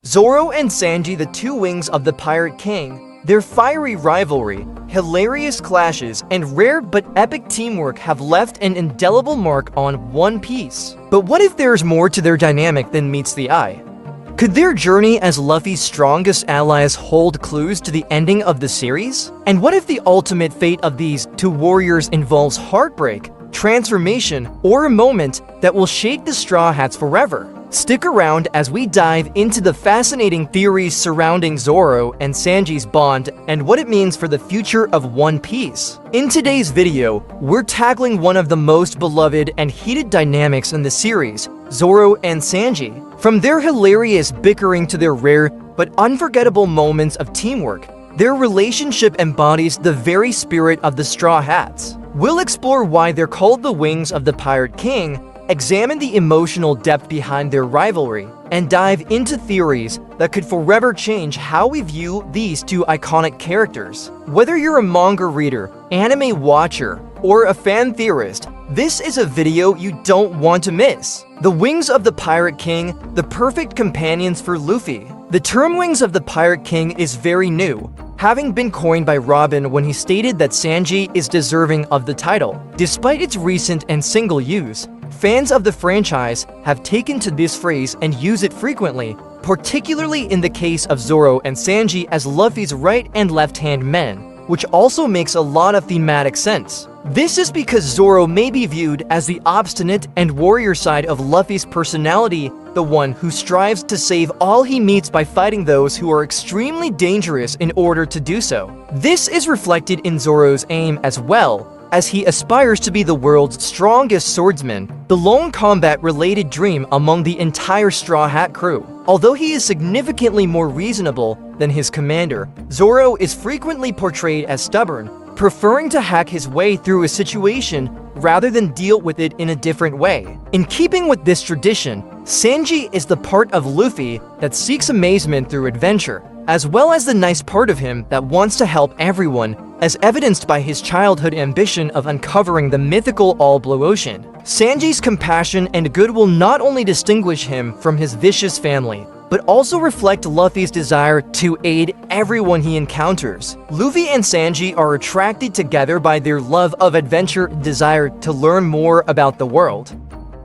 Zoro and Sanji, the two wings of the Pirate King, their fiery rivalry, hilarious clashes, and rare but epic teamwork have left an indelible mark on One Piece. But what if there's more to their dynamic than meets the eye? Could their journey as Luffy's strongest allies hold clues to the ending of the series? And what if the ultimate fate of these two warriors involves heartbreak, transformation, or a moment that will shake the Straw Hats forever? Stick around as we dive into the fascinating theories surrounding Zoro and Sanji's bond and what it means for the future of One Piece. In today's video, we're tackling one of the most beloved and heated dynamics in the series, Zoro and Sanji. From their hilarious bickering to their rare but unforgettable moments of teamwork, their relationship embodies the very spirit of the Straw Hats. We'll explore why they're called the Wings of the Pirate King, examine the emotional depth behind their rivalry, and dive into theories that could forever change how we view these two iconic characters. Whether you're a manga reader, anime watcher, or a fan theorist, this is a video you don't want to miss. The Wings of the Pirate King, the perfect companions for Luffy. The term Wings of the Pirate King is very new, having been coined by Robin when he stated that Sanji is deserving of the title. Despite its recent and single use, fans of the franchise have taken to this phrase and use it frequently, particularly in the case of Zoro and Sanji as Luffy's right and left-hand men, which also makes a lot of thematic sense. This is because Zoro may be viewed as the obstinate and warrior side of Luffy's personality, the one who strives to save all he meets by fighting those who are extremely dangerous in order to do so. This is reflected in Zoro's aim as well, as he aspires to be the world's strongest swordsman, the lone combat-related dream among the entire Straw Hat crew. Although he is significantly more reasonable than his commander, Zoro is frequently portrayed as stubborn, preferring to hack his way through a situation rather than deal with it in a different way. In keeping with this tradition, Sanji is the part of Luffy that seeks amazement through adventure, as well as the nice part of him that wants to help everyone, as evidenced by his childhood ambition of uncovering the mythical All Blue Ocean. Sanji's compassion and goodwill not only distinguish him from his vicious family, but also reflect Luffy's desire to aid everyone he encounters. Luffy and Sanji are attracted together by their love of adventure and desire to learn more about the world.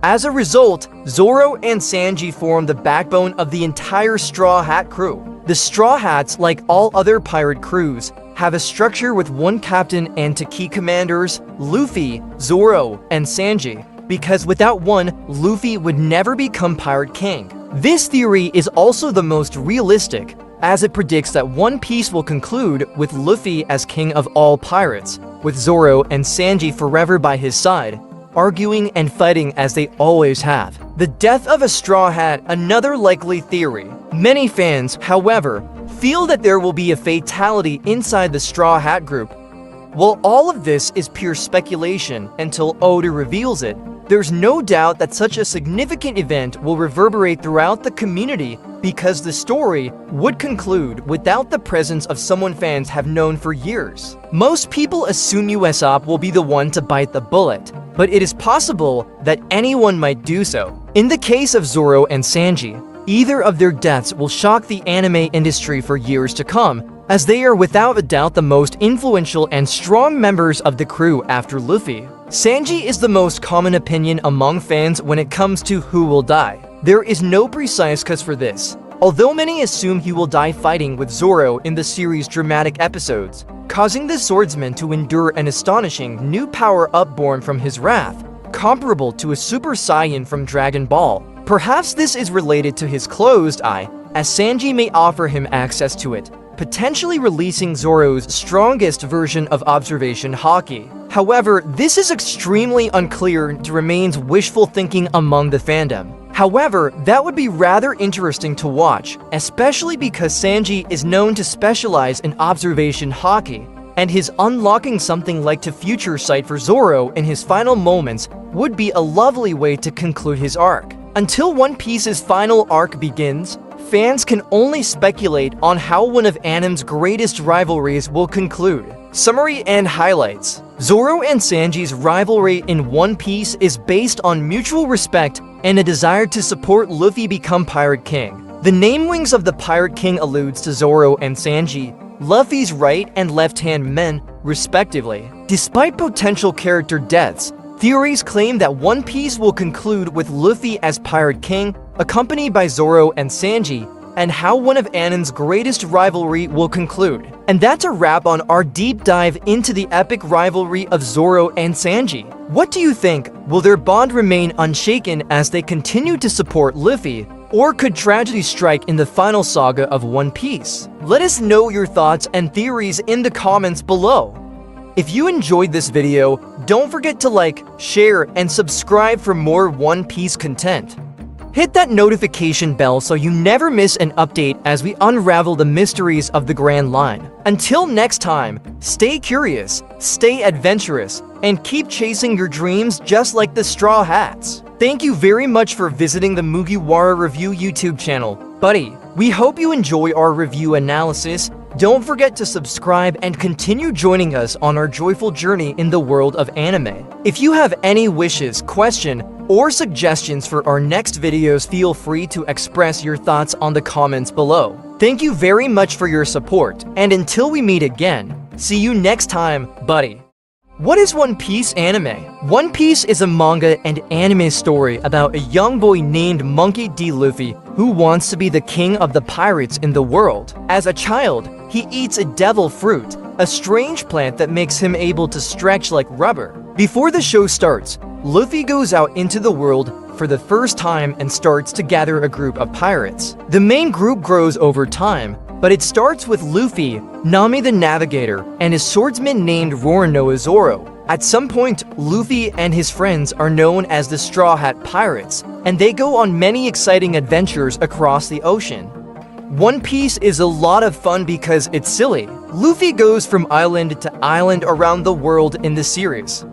As a result, Zoro and Sanji form the backbone of the entire Straw Hat crew. The Straw Hats, like all other pirate crews, have a structure with one captain and two key commanders, Luffy, Zoro, and Sanji, because without one, Luffy would never become Pirate King. This theory is also the most realistic, as it predicts that One Piece will conclude with Luffy as king of all pirates, with Zoro and Sanji forever by his side, arguing and fighting as they always have. The death of a Straw Hat, another likely theory. Many fans, however, feel that there will be a fatality inside the Straw Hat group. While all of this is pure speculation until Oda reveals it, there's no doubt that such a significant event will reverberate throughout the community because the story would conclude without the presence of someone fans have known for years. Most people assume Usopp will be the one to bite the bullet, but it is possible that anyone might do so. In the case of Zoro and Sanji, either of their deaths will shock the anime industry for years to come, as they are without a doubt the most influential and strong members of the crew after Luffy. Sanji is the most common opinion among fans when it comes to who will die. There is no precise cause for this, although many assume he will die fighting with Zoro in the series' dramatic episodes, causing the swordsman to endure an astonishing new power upborn from his wrath, comparable to a Super Saiyan from Dragon Ball. Perhaps this is related to his closed eye, as Sanji may offer him access to it, potentially releasing Zoro's strongest version of observation haki. However, this is extremely unclear and remains wishful thinking among the fandom. However, that would be rather interesting to watch, especially because Sanji is known to specialize in observation haki, and his unlocking something like to future sight for Zoro in his final moments would be a lovely way to conclude his arc. Until One Piece's final arc begins, fans can only speculate on how one of anime's greatest rivalries will conclude. Summary and highlights. Zoro and Sanji's rivalry in One Piece is based on mutual respect and a desire to support Luffy become Pirate King. The name Wings of the Pirate King alludes to Zoro and Sanji, Luffy's right and left-hand men, respectively. Despite potential character deaths, theories claim that One Piece will conclude with Luffy as Pirate King, accompanied by Zoro and Sanji, and how one of Annen's greatest rivalry will conclude. And that's a wrap on our deep dive into the epic rivalry of Zoro and Sanji. What do you think? Will their bond remain unshaken as they continue to support Luffy? Or could tragedy strike in the final saga of One Piece? Let us know your thoughts and theories in the comments below. If you enjoyed this video, don't forget to like, share, and subscribe for more One Piece content. Hit that notification bell so you never miss an update as we unravel the mysteries of the Grand Line. Until next time, stay curious, stay adventurous, and keep chasing your dreams just like the Straw Hats. Thank you very much for visiting the Mugiwara Review YouTube channel. Buddy, we hope you enjoy our review analysis. Don't forget to subscribe and continue joining us on our joyful journey in the world of anime. If you have any wishes, question, or suggestions for our next videos, feel free to express your thoughts on the comments below. Thank you very much for your support, and until we meet again, see you next time, buddy. What is One Piece anime? One Piece is a manga and anime story about a young boy named Monkey D. Luffy who wants to be the king of the pirates in the world. As a child, he eats a devil fruit, a strange plant that makes him able to stretch like rubber. Before the show starts, Luffy goes out into the world for the first time and starts to gather a group of pirates. The main group grows over time, but it starts with Luffy, Nami the Navigator, and his swordsman named Roronoa Zoro. At some point, Luffy and his friends are known as the Straw Hat Pirates, and they go on many exciting adventures across the ocean. One Piece is a lot of fun because it's silly. Luffy goes from island to island around the world in the series.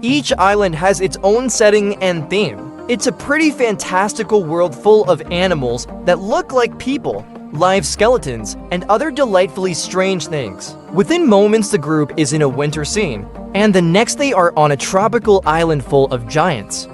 Each island has its own setting and theme. It's a pretty fantastical world full of animals that look like people, live skeletons, and other delightfully strange things. Within moments, the group is in a winter scene, and the next they are on a tropical island full of giants.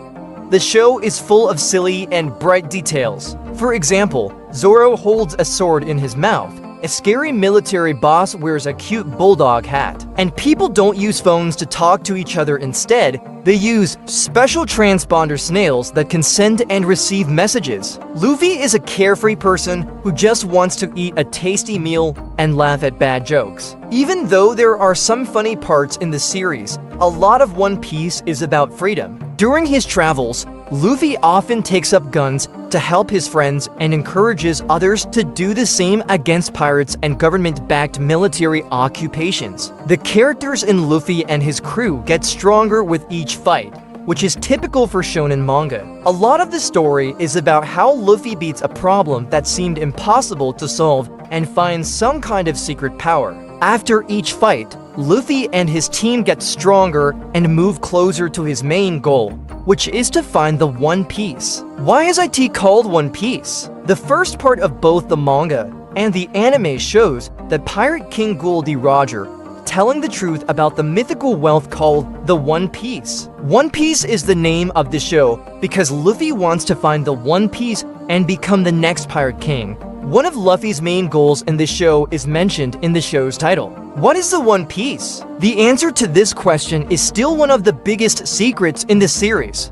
The show is full of silly and bright details. For example, Zoro holds a sword in his mouth, a scary military boss wears a cute bulldog hat, and people don't use phones to talk to each other. Instead, they use special transponder snails that can send and receive messages. Luffy is a carefree person who just wants to eat a tasty meal and laugh at bad jokes. Even though there are some funny parts in the series, a lot of One Piece is about freedom. During his travels, Luffy often takes up guns to help his friends and encourages others to do the same against pirates and government-backed military occupations. The characters in Luffy and his crew get stronger with each fight, which is typical for shonen manga. A lot of the story is about how Luffy beats a problem that seemed impossible to solve and finds some kind of secret power. After each fight, Luffy and his team get stronger and move closer to his main goal, which is to find the One Piece. Why is it called One Piece? The first part of both the manga and the anime shows that Pirate King Gul D. Roger telling the truth about the mythical wealth called the One Piece. One Piece is the name of the show because Luffy wants to find the One Piece and become the next Pirate King. One of Luffy's main goals in this show is mentioned in the show's title. What is the One Piece? The answer to this question is still one of the biggest secrets in the series.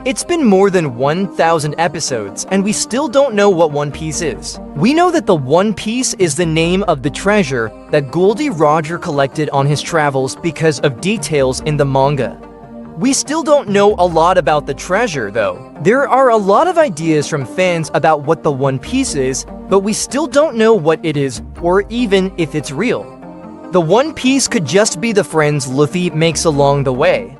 It's been more than 1,000 episodes, and we still don't know what One Piece is. We know that the One Piece is the name of the treasure that Gul D. Roger collected on his travels because of details in the manga. We still don't know a lot about the treasure, though. There are a lot of ideas from fans about what the One Piece is, but we still don't know what it is, or even if it's real. The One Piece could just be the friends Luffy makes along the way.